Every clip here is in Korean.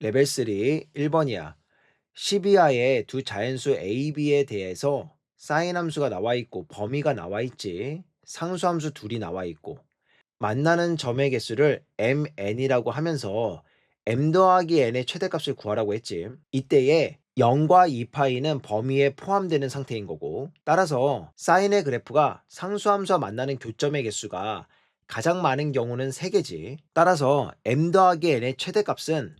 레벨 3 1번이야. 12하에 두 자연수 A, B에 대해서 사인 함수가 나와 있고 범위가 나와 있지. 상수함수 둘이 나와 있고 만나는 점의 개수를 mn이라고 하면서 m 더하기 n의 최대값을 구하라고 했지. 이때에 0과 2파이는 범위에 포함되는 상태인 거고 따라서 사인의 그래프가 상수함수와 만나는 교점의 개수가 가장 많은 경우는 3개지. 따라서 m 더하기 n의 최대값은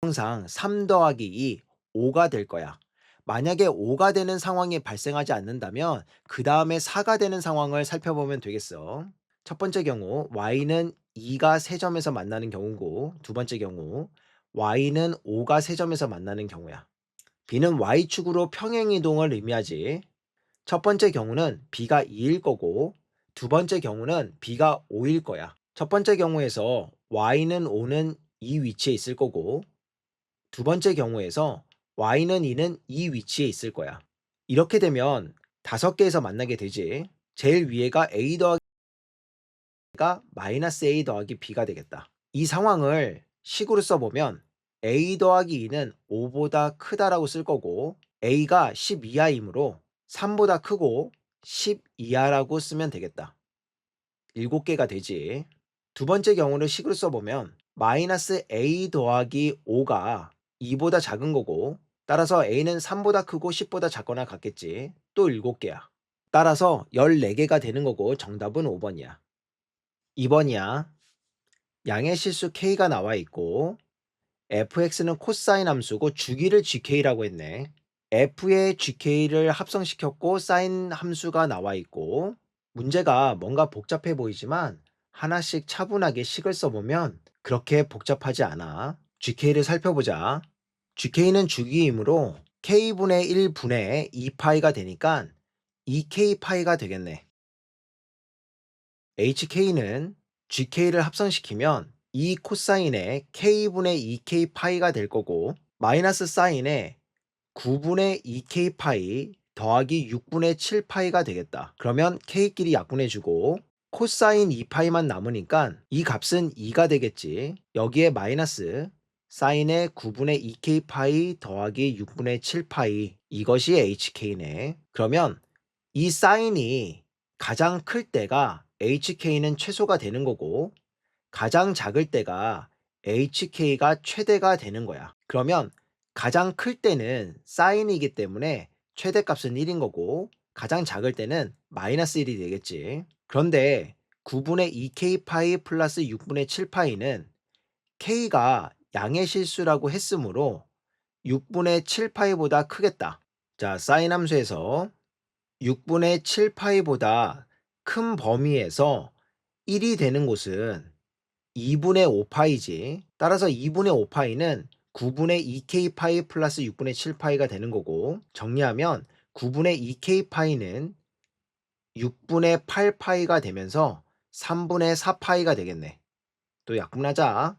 항상 3 더하기 2, 5가 될 거야. 만약에 5가 되는 상황이 발생하지 않는다면 그 다음에 4가 되는 상황을 살펴보면 되겠어. 첫 번째 경우 y는 2가 세점에서 만나는 경우고 두 번째 경우 y는 5가 세점에서 만나는 경우야. b는 y축으로 평행이동을 의미하지. 첫 번째 경우는 b가 2일 거고 두 번째 경우는 b가 5일 거야. 첫 번째 경우에서 y는 5는 이 위치에 있을 거고 두 번째 경우에서 y는 2는 이 위치에 있을 거야. 이렇게 되면 5개에서 만나게 되지. 제일 위에가 a 더하기가 마이너스 a 더하기 b가 되겠다. 이 상황을 식으로 써보면 a 더하기 2는 5보다 크다라고 쓸 거고 a가 10 이하이므로 3보다 크고 10 이하라고 쓰면 되겠다. 7개가 되지. 두 번째 경우를 식으로 써보면 마이너스 a 더하기 5가 2보다 작은 거고 따라서 a는 3보다 크고 10보다 작거나 같겠지. 또 7개야. 따라서 14개가 되는 거고 정답은 5번이야. 2번이야. 양의 실수 k가 나와 있고 fx는 코사인 함수고 주기를 gk라고 했네. f의 gk를 합성시켰고 사인 함수가 나와 있고 문제가 뭔가 복잡해 보이지만 하나씩 차분하게 식을 써보면 그렇게 복잡하지 않아. gk를 살펴보자. gk는 주기이므로 k분의 1분의 2파이가 되니까 2k파이가 되겠네. hk는 gk를 합성시키면 2 코사인의 k분의 2k파이가 될 거고 마이너스 사인의 9분의 2k파이 더하기 6분의 7파이가 되겠다. 그러면 k끼리 약분해주고 코사인 2파이만 남으니까 이 값은 2가 되겠지. 여기에 마이너스 사인의 9분의 2k파이 더하기 6분의 7파이 이것이 hk네. 그러면 이 사인이 가장 클 때가 hk는 최소가 되는 거고 가장 작을 때가 hk가 최대가 되는 거야. 그러면 가장 클 때는 사인이기 때문에 최대값은 1인 거고 가장 작을 때는 마이너스 1이 되겠지. 그런데 9분의 2k파이 플러스 6분의 7파이는 k가 양의 실수라고 했으므로 6분의 7파이보다 크겠다. 자, 사인 함수에서 6분의 7파이보다 큰 범위에서 1이 되는 곳은 2분의 5파이지. 따라서 2분의 5파이는 9분의 2k파이 플러스 6분의 7파이가 되는 거고 정리하면 9분의 2k파이는 6분의 8파이가 되면서 3분의 4파이가 되겠네. 또 약분하자.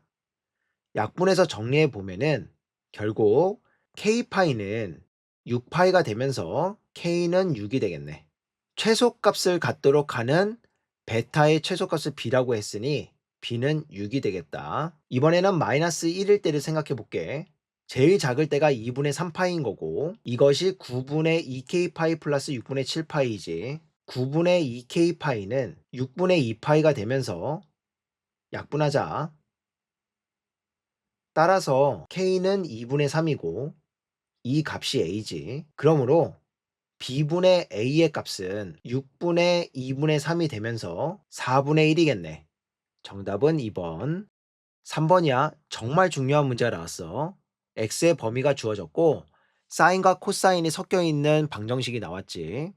약분해서 정리해 보면은 결국 k파이는 6파이가 되면서 k는 6이 되겠네. 최소값을 갖도록 하는 베타의 최소값을 b라고 했으니 b는 6이 되겠다. 이번에는 마이너스 1일 때를 생각해 볼게. 제일 작을 때가 2분의 3파이인 거고 이것이 9분의 2k파이 플러스 6분의 7파이지. 9분의 2k파이는 6분의 2파이가 되면서 약분하자. 따라서 k는 2분의 3이고 이 값이 a지. 그러므로 b분의 a의 값은 6분의 2분의 3이 되면서 4분의 1이겠네. 정답은 2번. 3번이야. 정말 중요한 문제가 나왔어. x의 범위가 주어졌고 사인과 코사인이 섞여 있는 방정식이 나왔지.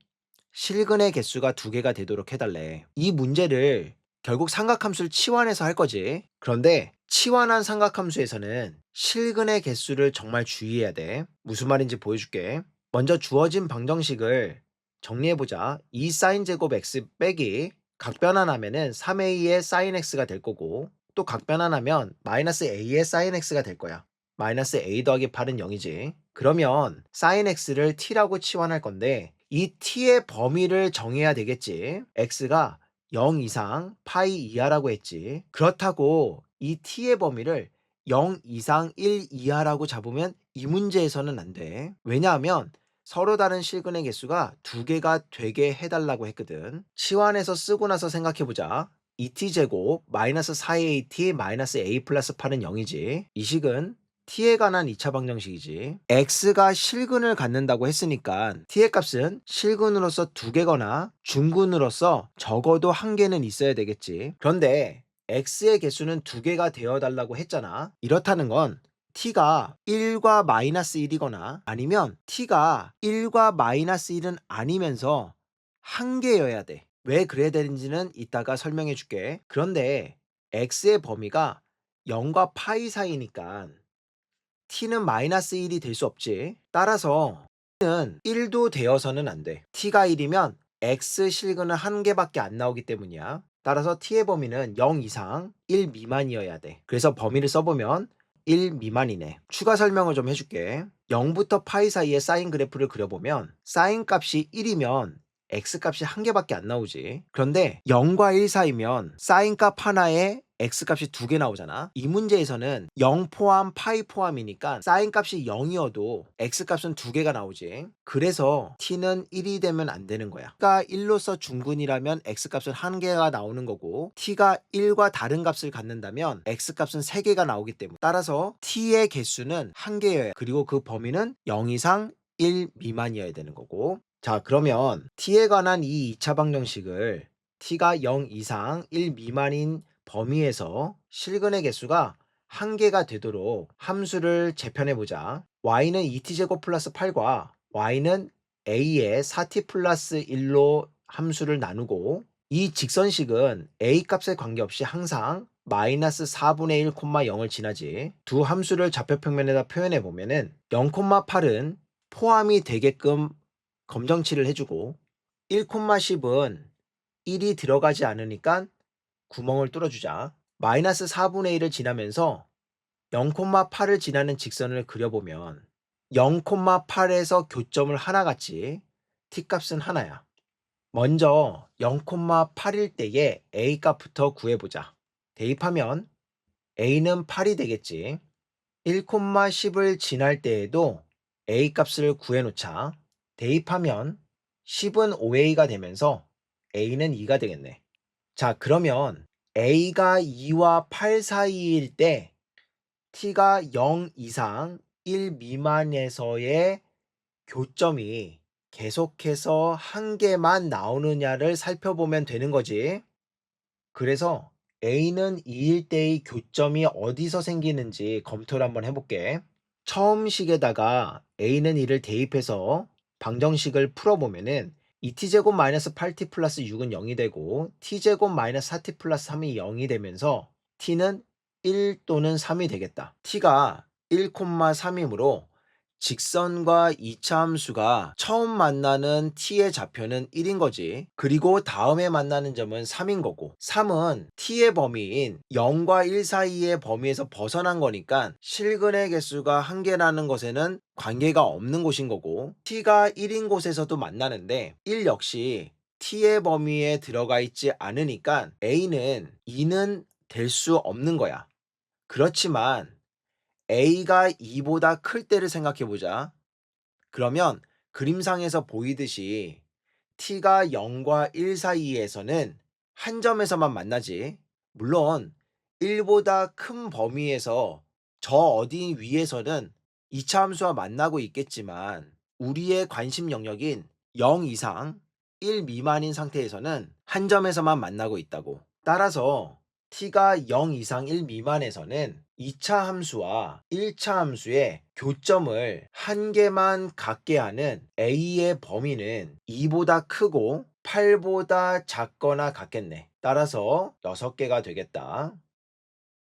실근의 개수가 2개가 되도록 해달래. 이 문제를 결국 삼각함수를 치환해서 할 거지. 그런데 치환한 삼각함수에서는 실근의 개수를 정말 주의해야 돼. 무슨 말인지 보여줄게. 먼저 주어진 방정식을 정리해보자. 2 사인 제곱 x 빼기 각변환하면은 3a의 사인 x가 될 거고 또 각변환하면 마이너스 a의 사인 x가 될 거야. 마이너스 a 더하기 8은 0이지. 그러면 사인 x를 t라고 치환할 건데 이 t의 범위를 정해야 되겠지. x가 0 이상 파이 이하라고 했지. 그렇다고 이 t의 범위를 0 이상 1 이하라고 잡으면 이 문제에서는 안 돼. 왜냐하면 서로 다른 실근의 개수가 두 개가 되게 해달라고 했거든. 치환해서 쓰고 나서 생각해보자. 2t제곱 마이너스 4at 마이너스 a 플러스 8은 0이지. 이 식은 t에 관한 2차 방정식이지. x가 실근을 갖는다고 했으니까 t의 값은 실근으로서 두 개거나 중근으로서 적어도 한 개는 있어야 되겠지. 그런데 x의 개수는 두 개가 되어 달라고 했잖아. 이렇다는 건 t가 1과 마이너스 1이거나 아니면 t가 1과 마이너스 1은 아니면서 한 개여야 돼. 왜 그래야 되는지는 이따가 설명해 줄게. 그런데 x의 범위가 0과 파이 사이니까 t는 마이너스 1이 될 수 없지. 따라서 t는 1도 되어서는 안 돼. t가 1이면 x 실근은 한 개밖에 안 나오기 때문이야. 따라서 t의 범위는 0 이상 1 미만이어야 돼. 그래서 범위를 써보면 1 미만이네. 추가 설명을 좀 해줄게. 0부터 파이 사이의 사인 그래프를 그려보면 사인 값이 1이면 x 값이 한 개밖에 안 나오지. 그런데 0과 1 사이면 사인 값 하나에 x 값이 두 개 나오잖아. 이 문제에서는 0 포함 파이 포함이니까 사인 값이 0이어도 x 값은 두 개가 나오지. 그래서 t는 1이 되면 안 되는 거야. t가 1로서 중근이라면 x 값은 한 개가 나오는 거고 t가 1과 다른 값을 갖는다면 x 값은 세 개가 나오기 때문에 따라서 t의 개수는 한 개여야 그리고 그 범위는 0 이상 1 미만이어야 되는 거고. 자, 그러면 t에 관한 이 2차 방정식을 t가 0 이상 1 미만인 범위에서 실근의 개수가 한 개가 되도록 함수를 재편해보자. y는 2t제곱 플러스 8과 y는 a의 4t 플러스 1로 함수를 나누고 이 직선식은 a 값에 관계없이 항상 마이너스 4분의 1, 0을 지나지. 두 함수를 좌표평면에다 표현해보면은 0,8은 포함이 되게끔 검정치를 해주고 1,10은 1이 들어가지 않으니까 구멍을 뚫어주자. 마이너스 4분의 1을 지나면서 0,8을 지나는 직선을 그려보면 0,8에서 교점을 하나 갖지. t값은 하나야. 먼저 0,8일 때의 a 값부터 구해보자. 대입하면 a는 8이 되겠지. 1,10을 지날 때에도 a 값을 구해놓자. 대입하면 10은 5a가 되면서 a는 2가 되겠네. 자, 그러면 a가 2와 8 사이일 때 t가 0 이상 1 미만에서의 교점이 계속해서 한 개만 나오느냐를 살펴보면 되는 거지. 그래서 a는 2일 때의 교점이 어디서 생기는지 검토를 한번 해볼게. 처음 식에다가 a는 2를 대입해서 방정식을 풀어보면은 2t제곱 마이너스 8t 플러스 6은 0이 되고 t제곱 마이너스 4t 플러스 3이 0이 되면서 t는 1 또는 3이 되겠다. t가 1,3이므로 직선과 2차 함수가 처음 만나는 t의 좌표는 1인 거지. 그리고 다음에 만나는 점은 3인 거고 3은 t의 범위인 0과 1 사이의 범위에서 벗어난 거니까 실근의 개수가 한 개라는 것에는 관계가 없는 곳인 거고 t가 1인 곳에서도 만나는데 1 역시 t의 범위에 들어가 있지 않으니까 a는 2는 될 수 없는 거야. 그렇지만 a가 2보다 클 때를 생각해 보자. 그러면 그림상에서 보이듯이 t가 0과 1 사이에서는 한 점에서만 만나지. 물론 1보다 큰 범위에서 저 어디 위에서는 2차 함수와 만나고 있겠지만 우리의 관심 영역인 0 이상 1 미만인 상태에서는 한 점에서만 만나고 있다고. 따라서 t가 0 이상 1 미만에서는 2차 함수와 1차 함수의 교점을 한 개만 갖게 하는 a의 범위는 2보다 크고 8보다 작거나 같겠네. 따라서 6개가 되겠다.